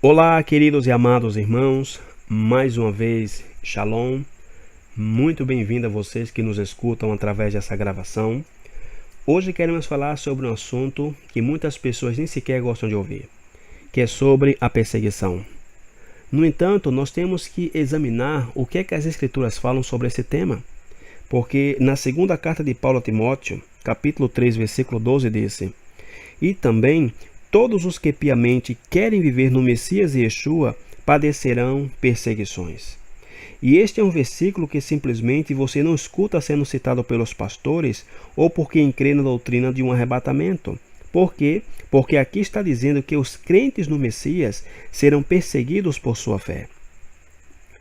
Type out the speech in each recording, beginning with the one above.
Olá, queridos e amados irmãos, mais uma vez, Shalom. Muito bem-vindo a vocês que nos escutam através dessa gravação. Hoje queremos falar sobre um assunto que muitas pessoas nem sequer gostam de ouvir, que é sobre a perseguição. No entanto, nós temos que examinar o que é que as Escrituras falam sobre esse tema, porque na segunda carta de Paulo a Timóteo, capítulo 3, versículo 12, disse: E também todos os que piamente querem viver no Messias e Yeshua padecerão perseguições. E este é um versículo que simplesmente você não escuta sendo citado pelos pastores ou por quem crê na doutrina de um arrebatamento. Por quê? Porque aqui está dizendo que os crentes no Messias serão perseguidos por sua fé.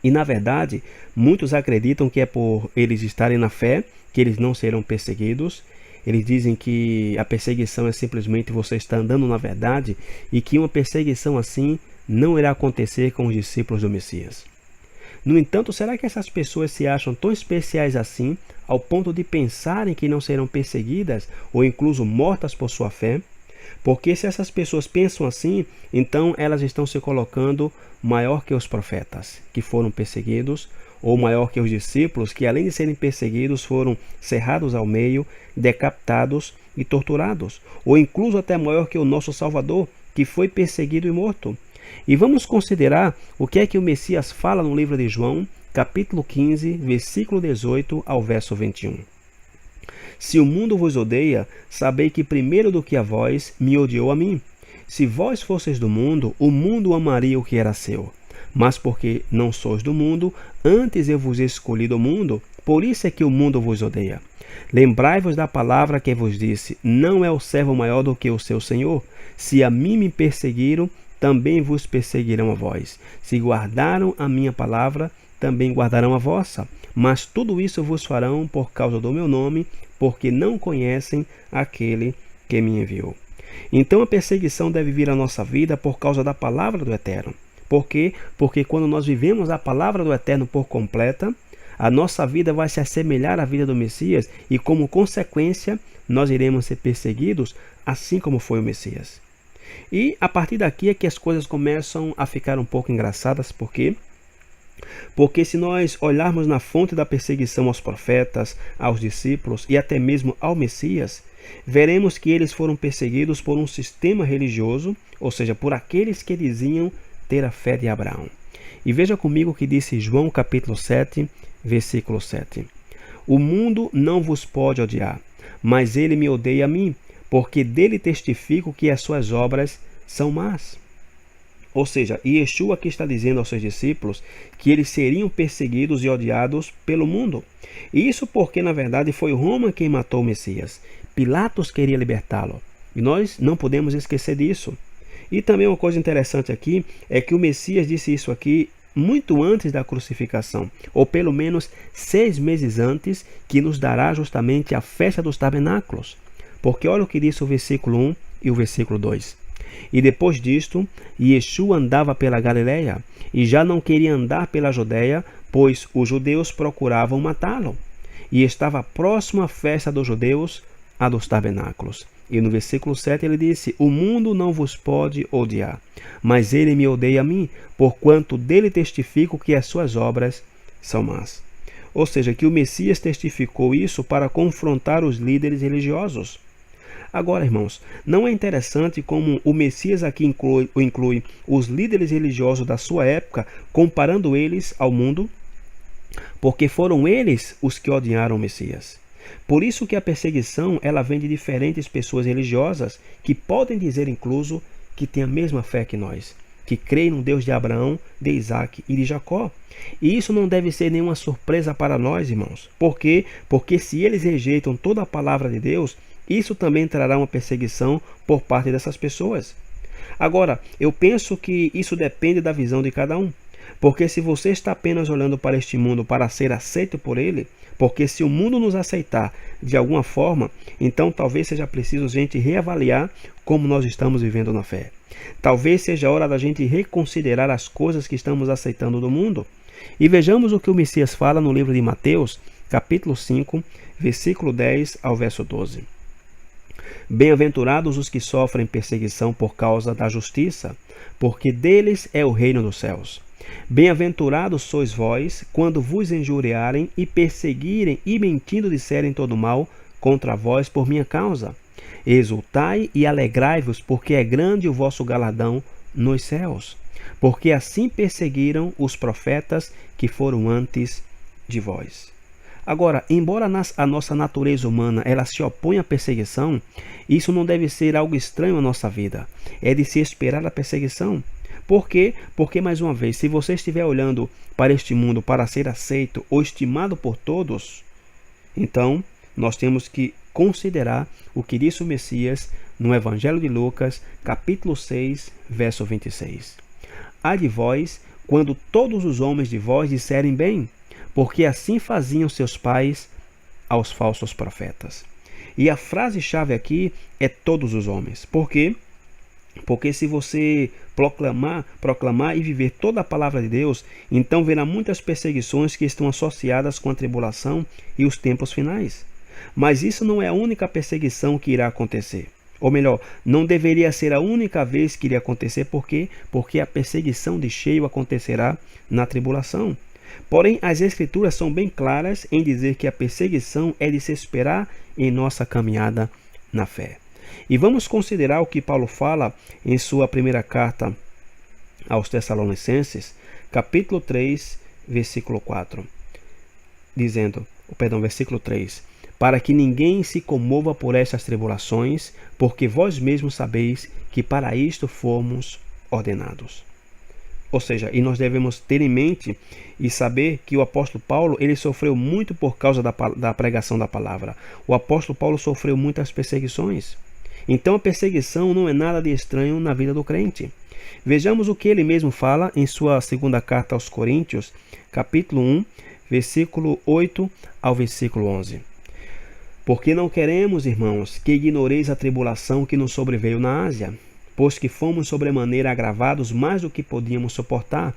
E na verdade, muitos acreditam que é por eles estarem na fé que eles não serão perseguidos. Eles dizem que a perseguição é simplesmente você estar andando na verdade e que uma perseguição assim não irá acontecer com os discípulos do Messias. No entanto, será que essas pessoas se acham tão especiais assim ao ponto de pensarem que não serão perseguidas ou incluso mortas por sua fé? Porque se essas pessoas pensam assim, então elas estão se colocando maior que os profetas, que foram perseguidos, ou maior que os discípulos, que além de serem perseguidos, foram cerrados ao meio, decapitados e torturados, ou incluso até maior que o nosso Salvador, que foi perseguido e morto. E vamos considerar o que é que o Messias fala no livro de João, capítulo 15, versículo 18 ao verso 21. Se o mundo vos odeia, sabei que primeiro do que a vós, me odiou a mim. Se vós fosseis do mundo, o mundo amaria o que era seu. Mas porque não sois do mundo, antes eu vos escolhi do mundo, por isso é que o mundo vos odeia. Lembrai-vos da palavra que vos disse: não é o servo maior do que o seu senhor. Se a mim me perseguiram, também vos perseguirão a vós. Se guardaram a minha palavra, também guardarão a vossa. Mas tudo isso vos farão por causa do meu nome, porque não conhecem aquele que me enviou. Então a perseguição deve vir à nossa vida por causa da palavra do Eterno. Por quê? Porque quando nós vivemos a palavra do Eterno por completa, a nossa vida vai se assemelhar à vida do Messias e, como consequência, nós iremos ser perseguidos, assim como foi o Messias. E a partir daqui é que as coisas começam a ficar um pouco engraçadas. Por quê? Porque se nós olharmos na fonte da perseguição aos profetas, aos discípulos e até mesmo ao Messias, veremos que eles foram perseguidos por um sistema religioso, ou seja, por aqueles que diziam ter a fé de Abraão. E veja comigo o que disse João capítulo 7, versículo 7. O mundo não vos pode odiar, mas ele me odeia a mim, porque dele testifico que as suas obras são más. Ou seja, Yeshua aqui está dizendo aos seus discípulos que eles seriam perseguidos e odiados pelo mundo. E isso porque, na verdade, foi Roma quem matou o Messias. Pilatos queria libertá-lo. E nós não podemos esquecer disso. E também uma coisa interessante aqui é que o Messias disse isso aqui muito antes da crucificação, ou pelo menos 6 meses antes, que nos dará justamente a festa dos tabernáculos. Porque olha o que diz o versículo 1 e o versículo 2. E depois disto, Yeshua andava pela Galileia, e já não queria andar pela Judeia, pois os judeus procuravam matá-lo. E estava próximo à festa dos judeus, a dos tabernáculos. E no versículo 7 ele disse: o mundo não vos pode odiar, mas ele me odeia a mim, porquanto dele testifico que as suas obras são más. Ou seja, que o Messias testificou isso para confrontar os líderes religiosos. Agora, irmãos, não é interessante como o Messias aqui inclui os líderes religiosos da sua época, comparando eles ao mundo? Porque foram eles os que odiaram o Messias. Por isso que a perseguição ela vem de diferentes pessoas religiosas que podem dizer incluso que têm a mesma fé que nós, que creem no Deus de Abraão, de Isaac e de Jacó. E isso não deve ser nenhuma surpresa para nós, irmãos. Por quê? Porque se eles rejeitam toda a palavra de Deus, isso também trará uma perseguição por parte dessas pessoas. Agora, eu penso que isso depende da visão de cada um. Porque se você está apenas olhando para este mundo para ser aceito por ele, porque se o mundo nos aceitar de alguma forma, então talvez seja preciso a gente reavaliar como nós estamos vivendo na fé. Talvez seja a hora da gente reconsiderar as coisas que estamos aceitando do mundo. E vejamos o que o Messias fala no livro de Mateus, capítulo 5, versículo 10 ao verso 12. Bem-aventurados os que sofrem perseguição por causa da justiça, porque deles é o reino dos céus. Bem-aventurados sois vós, quando vos injuriarem e perseguirem e mentindo disserem todo mal contra vós por minha causa. Exultai e alegrai-vos, porque é grande o vosso galardão nos céus. Porque assim perseguiram os profetas que foram antes de vós. Agora, embora a nossa natureza humana ela se oponha à perseguição, isso não deve ser algo estranho à nossa vida. É de se esperar a perseguição. Por quê? Porque, mais uma vez, se você estiver olhando para este mundo para ser aceito ou estimado por todos, então nós temos que considerar o que disse o Messias no Evangelho de Lucas, capítulo 6, verso 26. Ai de vós, quando todos os homens de vós disserem bem, porque assim faziam seus pais aos falsos profetas. E a frase-chave aqui é todos os homens. Por quê? Porque se você proclamar e viver toda a palavra de Deus, então verá muitas perseguições que estão associadas com a tribulação e os tempos finais. Mas isso não é a única perseguição que irá acontecer. Ou melhor, não deveria ser a única vez que iria acontecer. Por quê? Porque a perseguição de cheio acontecerá na tribulação. Porém, as Escrituras são bem claras em dizer que a perseguição é de se esperar em nossa caminhada na fé. E vamos considerar o que Paulo fala em sua primeira carta aos Tessalonicenses, capítulo 3, versículo 4. Versículo 3. Para que ninguém se comova por estas tribulações, porque vós mesmos sabeis que para isto fomos ordenados. Ou seja, e nós devemos ter em mente e saber que o apóstolo Paulo ele sofreu muito por causa da pregação da palavra. O apóstolo Paulo sofreu muitas perseguições. Então a perseguição não é nada de estranho na vida do crente. Vejamos o que ele mesmo fala em sua segunda carta aos Coríntios, capítulo 1, versículo 8 ao versículo 11. Porque não queremos, irmãos, que ignoreis a tribulação que nos sobreveio na Ásia, pois que fomos sobremaneira agravados mais do que podíamos suportar,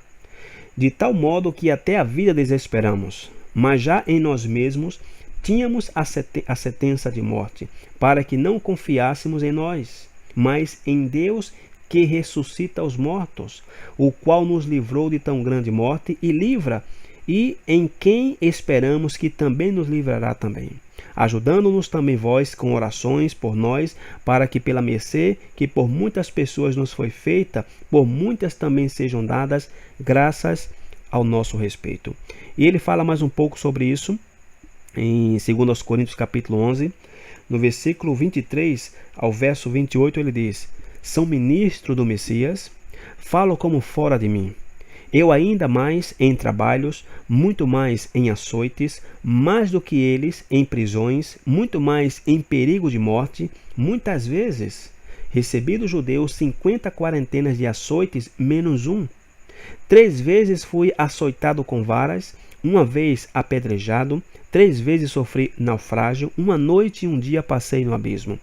de tal modo que até a vida desesperamos, mas já em nós mesmos tínhamos a sentença de morte, para que não confiássemos em nós, mas em Deus que ressuscita os mortos, o qual nos livrou de tão grande morte e livra, e em quem esperamos que também nos livrará também, ajudando-nos também vós com orações por nós, para que pela mercê que por muitas pessoas nos foi feita, por muitas também sejam dadas graças ao nosso respeito. E ele fala mais um pouco sobre isso em 2 Coríntios capítulo 11, no versículo 23 ao verso 28, ele diz: são ministro do Messias, falo como fora de mim. Eu ainda mais em trabalhos, muito mais em açoites, mais do que eles em prisões, muito mais em perigo de morte, muitas vezes recebi dos judeus 50 quarentenas de açoites menos um. 3 vezes fui açoitado com varas, uma vez apedrejado, 3 vezes sofri naufrágio, uma noite e um dia passei no abismo.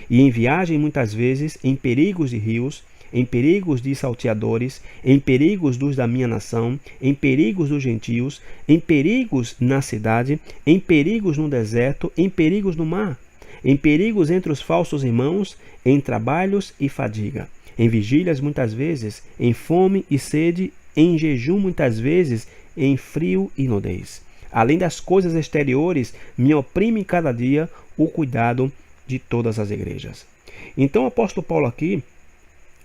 E em viagem muitas vezes, em perigos de rios, em perigos de salteadores, em perigos dos da minha nação, em perigos dos gentios, em perigos na cidade, em perigos no deserto, em perigos no mar, em perigos entre os falsos irmãos, em trabalhos e fadiga, em vigílias muitas vezes, em fome e sede, em jejum muitas vezes, em frio e nudez. Além das coisas exteriores, me oprime cada dia o cuidado de todas as igrejas. Então o apóstolo Paulo aqui,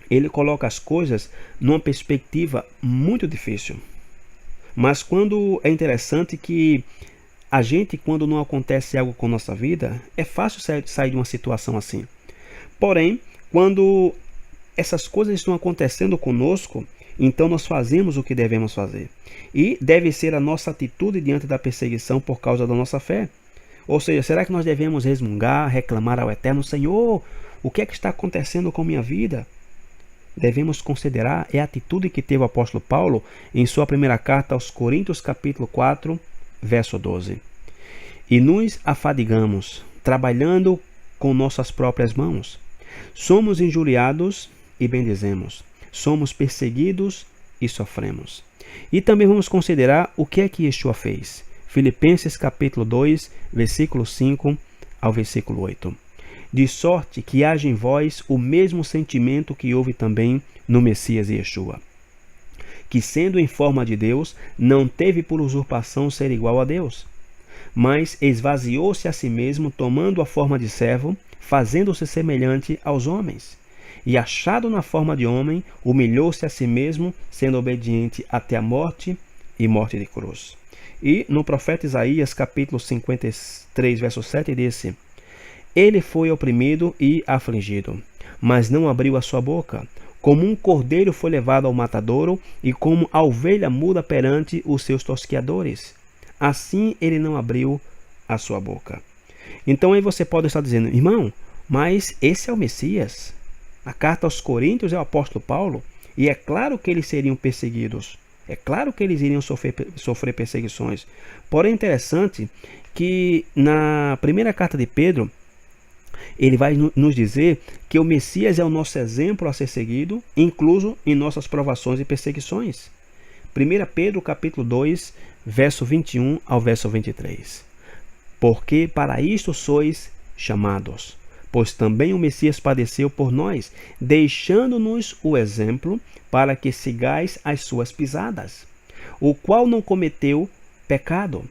ele coloca as coisas numa perspectiva muito difícil. Mas quando é interessante que a gente, quando não acontece algo com nossa vida, é fácil sair de uma situação assim. Porém, quando essas coisas estão acontecendo conosco, então nós fazemos o que devemos fazer. E deve ser a nossa atitude diante da perseguição por causa da nossa fé. Ou seja, será que nós devemos resmungar, reclamar ao Eterno: Senhor, o que é que está acontecendo com minha vida? Devemos considerar a atitude que teve o apóstolo Paulo em sua primeira carta aos Coríntios, capítulo 4, verso 12. E nos afadigamos, trabalhando com nossas próprias mãos. Somos injuriados e bendizemos. Somos perseguidos e sofremos. E também vamos considerar o que é que Yeshua fez. Filipenses capítulo 2, versículo 5 ao versículo 8. de sorte que haja em vós o mesmo sentimento que houve também no Messias Yeshua, que sendo em forma de Deus, não teve por usurpação ser igual a Deus, mas esvaziou-se a si mesmo, tomando a forma de servo, fazendo-se semelhante aos homens. E achado na forma de homem, humilhou-se a si mesmo, sendo obediente até a morte e morte de cruz. E no profeta Isaías, capítulo 53, verso 7, disse: Ele foi oprimido e afligido, mas não abriu a sua boca. Como um cordeiro foi levado ao matadouro, e como a ovelha muda perante os seus tosqueadores, assim ele não abriu a sua boca. Então aí você pode estar dizendo: irmão, mas esse é o Messias. A carta aos Coríntios é o apóstolo Paulo, e é claro que eles seriam perseguidos. É claro que eles iriam sofrer perseguições. Porém, é interessante que na primeira carta de Pedro, ele vai nos dizer que o Messias é o nosso exemplo a ser seguido, incluso em nossas provações e perseguições. 1 Pedro capítulo 2, verso 21 ao verso 23. Porque para isto sois chamados, pois também o Messias padeceu por nós, deixando-nos o exemplo para que sigais as suas pisadas, o qual não cometeu pecado,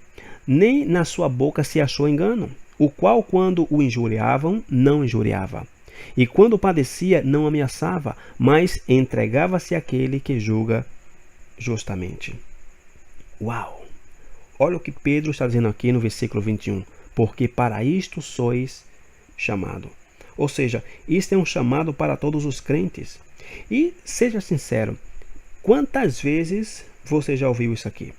nem na sua boca se achou engano, o qual, quando o injuriavam, não injuriava, e quando padecia, não ameaçava, mas entregava-se àquele que julga justamente. Uau! Olha o que Pedro está dizendo aqui no versículo 21. Porque para isto sois chamado. Ou seja, isto é um chamado para todos os crentes. E seja sincero, quantas vezes você já ouviu isso aqui?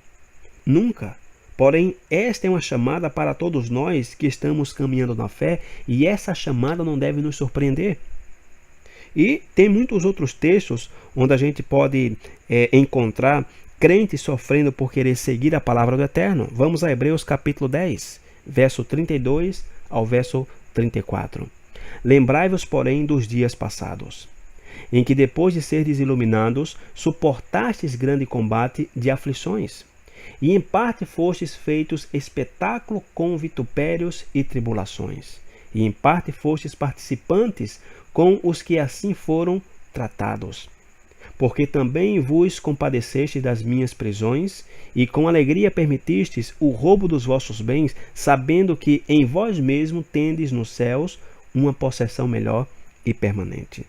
Nunca. Porém, esta é uma chamada para todos nós que estamos caminhando na fé, e essa chamada não deve nos surpreender. E tem muitos outros textos onde a gente pode encontrar crentes sofrendo por querer seguir a palavra do Eterno. Vamos a Hebreus capítulo 10, verso 32 ao verso 34. Lembrai-vos, porém, dos dias passados, em que depois de serdes iluminados, suportastes grande combate de aflições, e em parte fostes feitos espetáculo com vitupérios e tribulações, e em parte fostes participantes com os que assim foram tratados. Porque também vos compadeceste das minhas prisões, e com alegria permitistes o roubo dos vossos bens, sabendo que em vós mesmo tendes nos céus uma possessão melhor e permanente.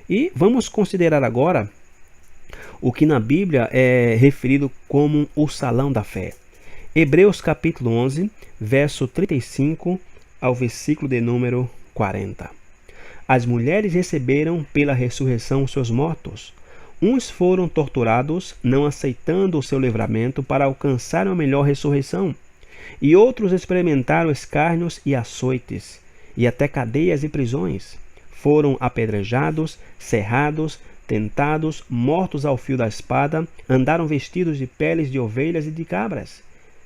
E vamos considerar agora o que na Bíblia é referido como o salão da fé. Hebreus capítulo 11, verso 35 ao versículo de número 40. As mulheres receberam pela ressurreição seus mortos. Uns foram torturados, não aceitando o seu livramento para alcançar uma melhor ressurreição. E outros experimentaram escárnios e açoites, e até cadeias e prisões. Foram apedrejados, cerrados, tentados, mortos ao fio da espada, andaram vestidos de peles de ovelhas e de cabras,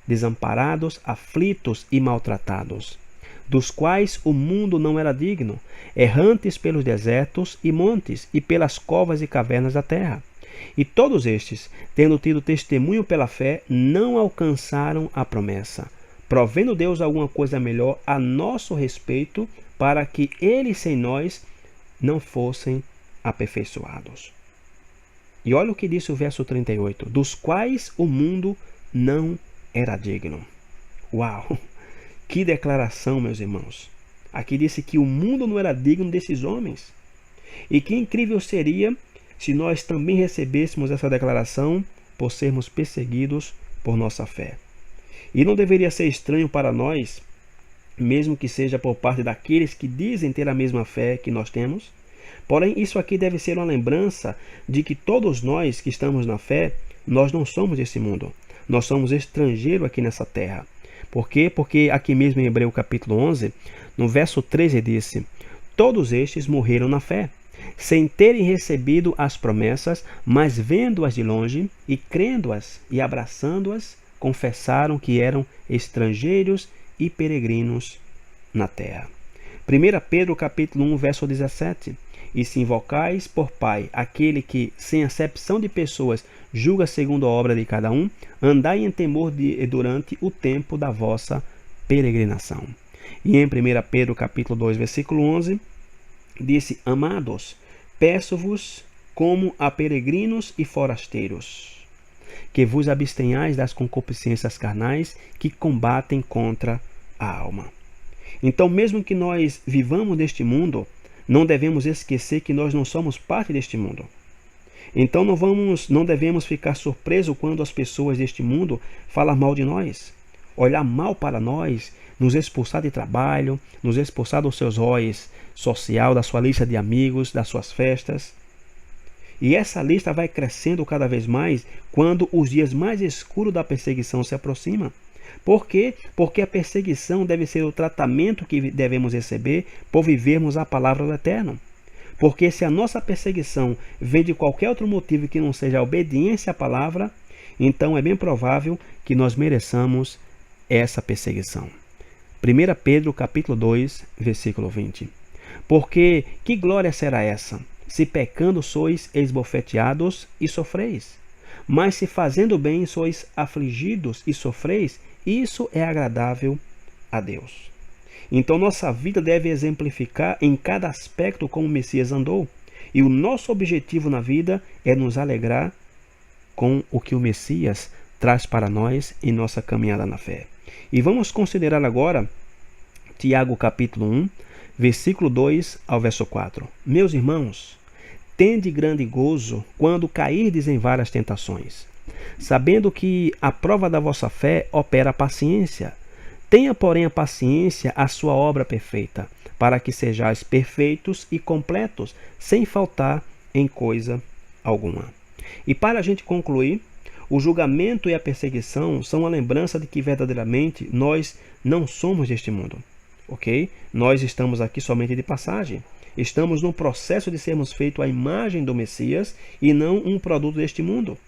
desamparados, aflitos e maltratados, dos quais o mundo não era digno, errantes pelos desertos e montes e pelas covas e cavernas da terra. E todos estes, tendo tido testemunho pela fé, não alcançaram a promessa, provendo Deus alguma coisa melhor a nosso respeito, para que eles sem nós não fossem aperfeiçoados. E olha o que disse o verso 38, dos quais o mundo não era digno. Uau! Que declaração, meus irmãos. Aqui disse que o mundo não era digno desses homens. E que incrível seria se nós também recebêssemos essa declaração por sermos perseguidos por nossa fé. E não deveria ser estranho para nós, mesmo que seja por parte daqueles que dizem ter a mesma fé que nós temos. Porém, isso aqui deve ser uma lembrança de que todos nós que estamos na fé, nós não somos desse mundo. Nós somos estrangeiros aqui nessa terra. Por quê? Porque aqui mesmo em Hebreus capítulo 11, no verso 13 disse: todos estes morreram na fé, sem terem recebido as promessas, mas vendo-as de longe e crendo-as e abraçando-as, confessaram que eram estrangeiros e peregrinos na terra. 1 Pedro capítulo 1, verso 17. E se invocais por Pai aquele que, sem acepção de pessoas, julga segundo a obra de cada um, andai em temor durante o tempo da vossa peregrinação. E em 1 Pedro capítulo 2, versículo 11, disse: Amados, peço-vos como a peregrinos e forasteiros, que vos abstenhais das concupiscências carnais que combatem contra a alma. Então, mesmo que nós vivamos neste mundo, não devemos esquecer que nós não somos parte deste mundo. Então não devemos ficar surpresos quando as pessoas deste mundo falam mal de nós, olhar mal para nós, nos expulsar de trabalho, nos expulsar dos seus roles social, da sua lista de amigos, das suas festas. E essa lista vai crescendo cada vez mais quando os dias mais escuros da perseguição se aproximam. Por quê? Porque a perseguição deve ser o tratamento que devemos receber por vivermos a palavra do Eterno. Porque se a nossa perseguição vem de qualquer outro motivo que não seja a obediência à palavra, então é bem provável que nós mereçamos essa perseguição. 1 Pedro capítulo 2, versículo 20. Porque que glória será essa, se pecando sois esbofeteados e sofreis? Mas se fazendo bem sois afligidos e sofreis, isso é agradável a Deus. Então nossa vida deve exemplificar em cada aspecto como o Messias andou. E o nosso objetivo na vida é nos alegrar com o que o Messias traz para nós em nossa caminhada na fé. E vamos considerar agora Tiago capítulo 1, versículo 2 ao verso 4. Meus irmãos, tende grande gozo quando cairdes em várias tentações, sabendo que a prova da vossa fé opera a paciência. Tenha, porém, a paciência a sua obra perfeita, para que sejais perfeitos e completos, sem faltar em coisa alguma. E para a gente concluir, o julgamento e a perseguição são a lembrança de que verdadeiramente nós não somos deste mundo, ok? Nós estamos aqui somente de passagem. Estamos no processo de sermos feitos à imagem do Messias e não um produto deste mundo.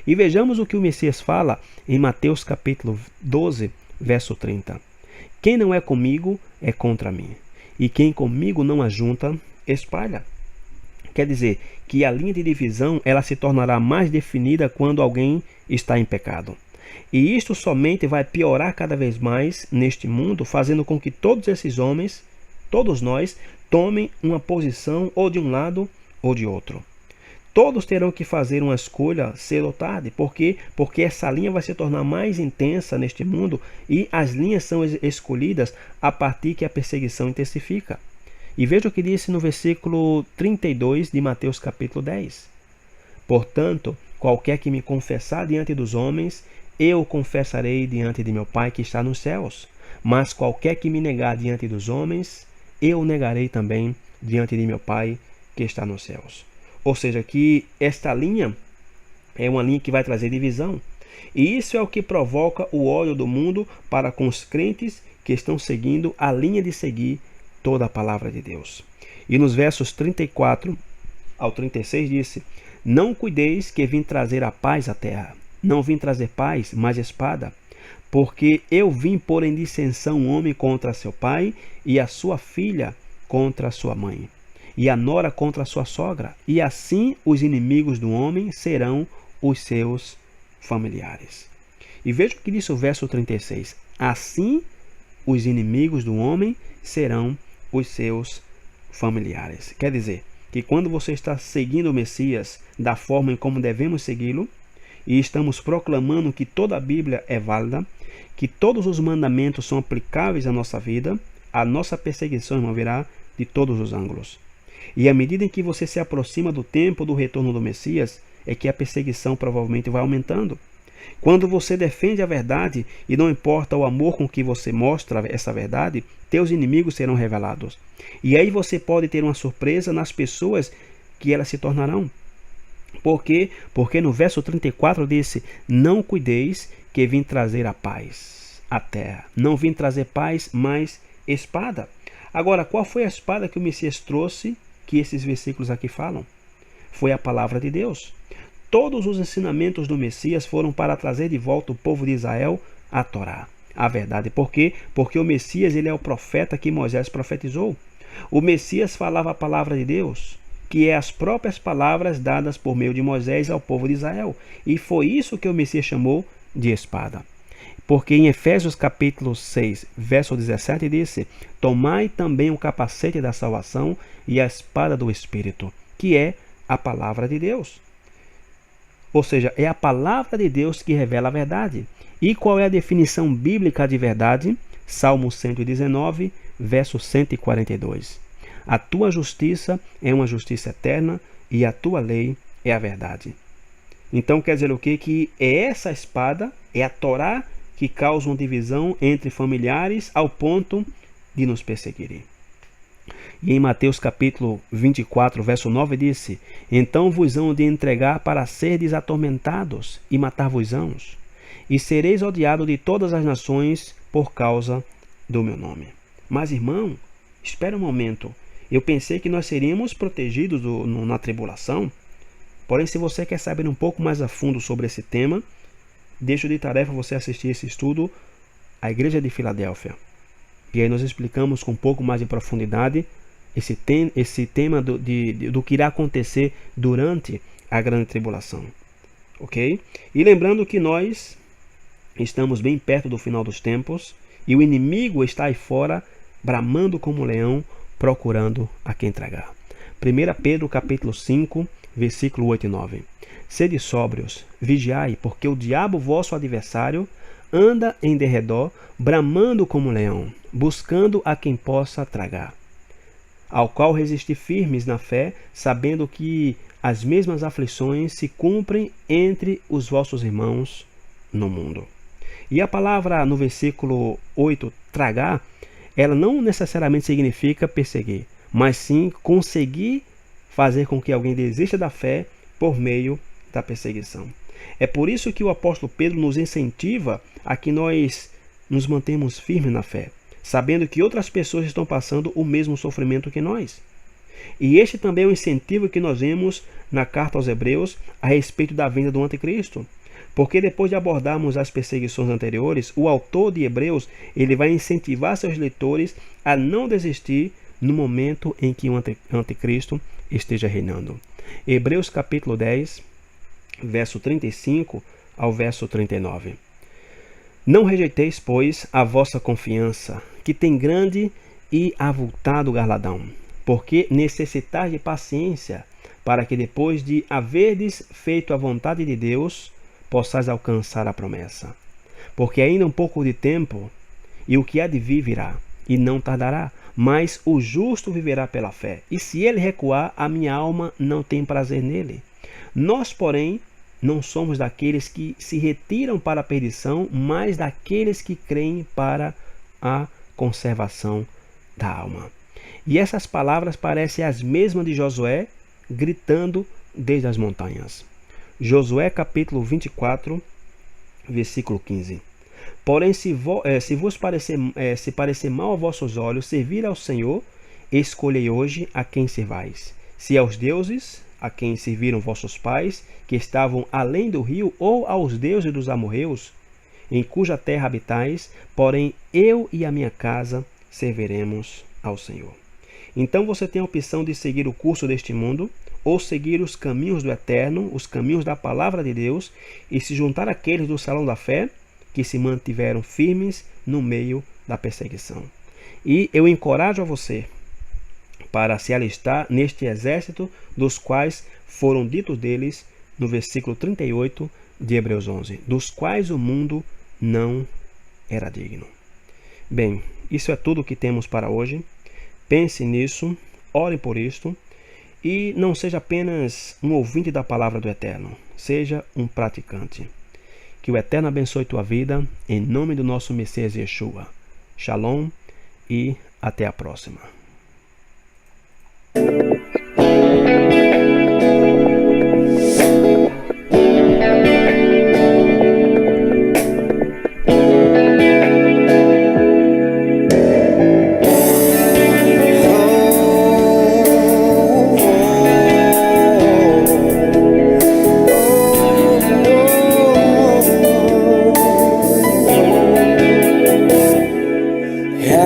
E vejamos o que o Messias fala em Mateus capítulo 12, verso 30. Quem não é comigo é contra mim, e quem comigo não ajunta, espalha. Quer dizer que a linha de divisão ela se tornará mais definida quando alguém está em pecado. E isto somente vai piorar cada vez mais neste mundo, fazendo com que todos esses homens, todos nós, tomem uma posição ou de um lado ou de outro. Todos terão que fazer uma escolha cedo ou tarde. Por quê? Porque essa linha vai se tornar mais intensa neste mundo e as linhas são escolhidas a partir que a perseguição intensifica. E veja o que disse no versículo 32 de Mateus capítulo 10. Portanto, qualquer que me confessar diante dos homens, eu o confessarei diante de meu Pai que está nos céus. Mas qualquer que me negar diante dos homens, eu o negarei também diante de meu Pai que está nos céus. Ou seja, que esta linha é uma linha que vai trazer divisão. E isso é o que provoca o ódio do mundo para com os crentes que estão seguindo a linha de seguir toda a palavra de Deus. E nos versos 34 ao 36 disse: Não cuideis que vim trazer a paz à terra. Não vim trazer paz, mas espada. Porque eu vim pôr em dissensão um homem contra seu pai e a sua filha contra a sua mãe, e a nora contra a sua sogra, e assim os inimigos do homem serão os seus familiares. E veja o que diz o verso 36. Assim os inimigos do homem serão os seus familiares. Quer dizer, que quando você está seguindo o Messias da forma em como devemos segui-lo, e estamos proclamando que toda a Bíblia é válida, que todos os mandamentos são aplicáveis à nossa vida, a nossa perseguição, irmão, virá de todos os ângulos. E à medida em que você se aproxima do tempo do retorno do Messias, é que a perseguição provavelmente vai aumentando. Quando você defende a verdade, e não importa o amor com que você mostra essa verdade, teus inimigos serão revelados. E aí você pode ter uma surpresa nas pessoas que elas se tornarão. Por quê? Porque no verso 34 disse: Não cuideis que vim trazer a paz à terra. Não vim trazer paz, mas espada. Agora, qual foi a espada que o Messias trouxe, que esses versículos aqui falam? Foi a palavra de Deus. Todos os ensinamentos do Messias foram para trazer de volta o povo de Israel à Torá, a verdade. Por quê? Porque o Messias ele é o profeta que Moisés profetizou. O Messias falava a palavra de Deus, que é as próprias palavras dadas por meio de Moisés ao povo de Israel. E foi isso que o Messias chamou de espada. Porque em Efésios capítulo 6, verso 17 disse: tomai também o capacete da salvação e a espada do Espírito, que é a palavra de Deus. Ou seja, é a palavra de Deus que revela a verdade. E qual é a definição bíblica de verdade? Salmo 119, verso 142. A tua justiça é uma justiça eterna e a tua lei é a verdade. Então quer dizer o quê? Que é essa espada, é a Torá, que causa uma divisão entre familiares ao ponto de nos perseguirem. E em Mateus capítulo 24, verso 9 disse: então vos hão de entregar para serdes atormentados e matar-vos-ão, e sereis odiados de todas as nações por causa do meu nome. Mas irmão, espera um momento. Eu pensei que nós seríamos protegidos na tribulação. Porém, se você quer saber um pouco mais a fundo sobre esse tema, deixo de tarefa você assistir esse estudo à Igreja de Filadélfia. E aí nós explicamos com um pouco mais de profundidade esse tema do que irá acontecer durante a grande tribulação. Ok? E lembrando que nós estamos bem perto do final dos tempos e o inimigo está aí fora, bramando como um leão, procurando a quem tragar. 1 Pedro capítulo 5, versículo 8 e 9. Sede sóbrios, vigiai, porque o diabo vosso adversário anda em derredor, bramando como um leão, buscando a quem possa tragar. Ao qual resisti firmes na fé, sabendo que as mesmas aflições se cumprem entre os vossos irmãos no mundo. E a palavra no versículo 8, tragar, ela não necessariamente significa perseguir, mas sim conseguir fazer com que alguém desista da fé por meio da perseguição. É por isso que o apóstolo Pedro nos incentiva a que nós nos mantemos firmes na fé, sabendo que outras pessoas estão passando o mesmo sofrimento que nós. E este também é um incentivo que nós vemos na carta aos Hebreus a respeito da vinda do anticristo. Porque depois de abordarmos as perseguições anteriores, o autor de Hebreus ele vai incentivar seus leitores a não desistir no momento em que o anticristo esteja reinando. Hebreus capítulo 10, verso 35 ao verso 39. Não rejeiteis, pois, a vossa confiança, que tem grande e avultado galardão, porque necessitais de paciência, para que depois de haverdes feito a vontade de Deus, possais alcançar a promessa. Porque ainda um pouco de tempo, e o que há de vir virá, e não tardará, mas o justo viverá pela fé. E se ele recuar, a minha alma não tem prazer nele. Nós, porém, não somos daqueles que se retiram para a perdição, mas daqueles que creem para a conservação da alma. E essas palavras parecem as mesmas de Josué, gritando desde as montanhas. Josué capítulo 24, versículo 15. Porém, se vos parecer mal aos vossos olhos servir ao Senhor, escolhei hoje a quem servais. Se aos deuses a quem serviram vossos pais, que estavam além do rio, ou aos deuses dos amorreus, em cuja terra habitais, porém eu e a minha casa serviremos ao Senhor. Então você tem a opção de seguir o curso deste mundo, ou seguir os caminhos do eterno, os caminhos da palavra de Deus, e se juntar àqueles do salão da fé, que se mantiveram firmes no meio da perseguição. E eu encorajo a você para se alistar neste exército, dos quais foram ditos deles no versículo 38 de Hebreus 11, dos quais o mundo não era digno. Bem, isso é tudo o que temos para hoje. Pense nisso, ore por isto, e não seja apenas um ouvinte da palavra do Eterno, seja um praticante. Que o Eterno abençoe tua vida, em nome do nosso Messias Yeshua. Shalom e até a próxima.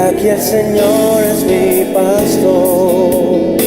Aquí el Señor es mi pastor,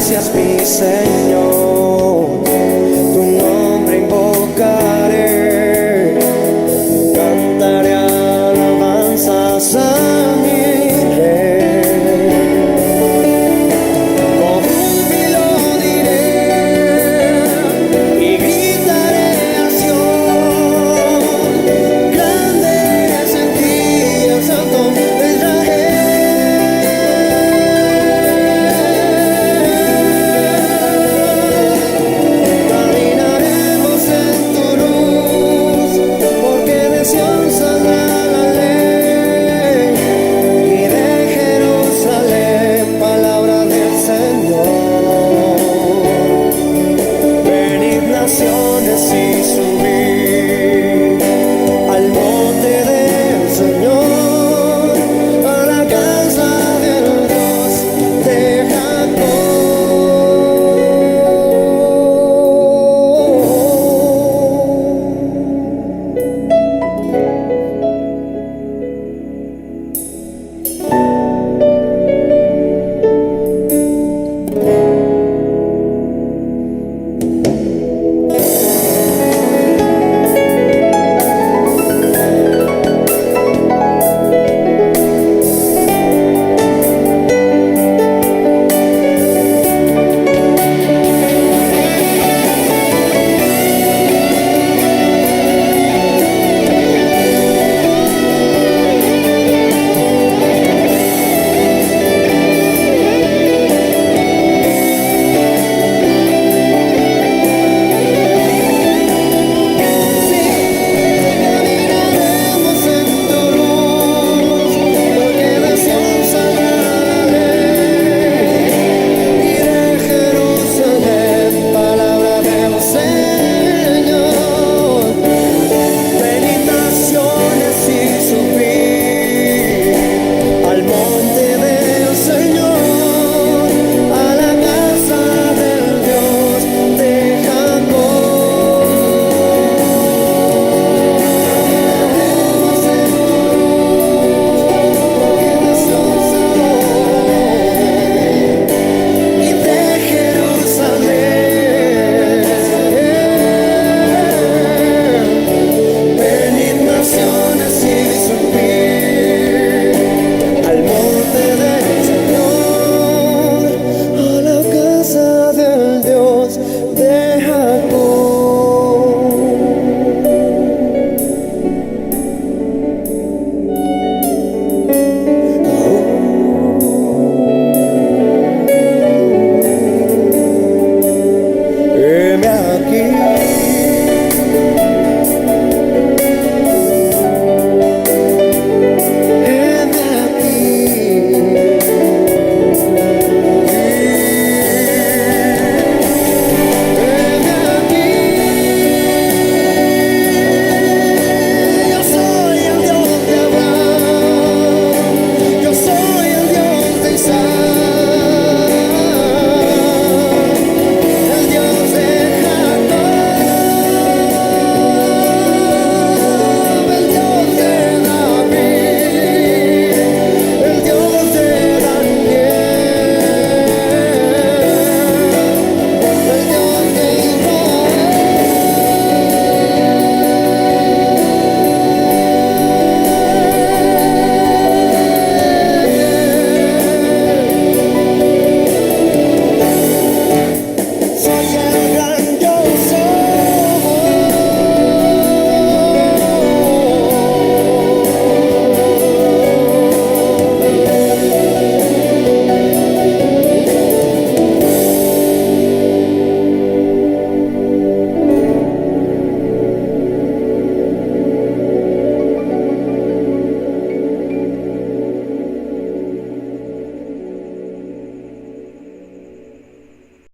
gracias, mi Señor.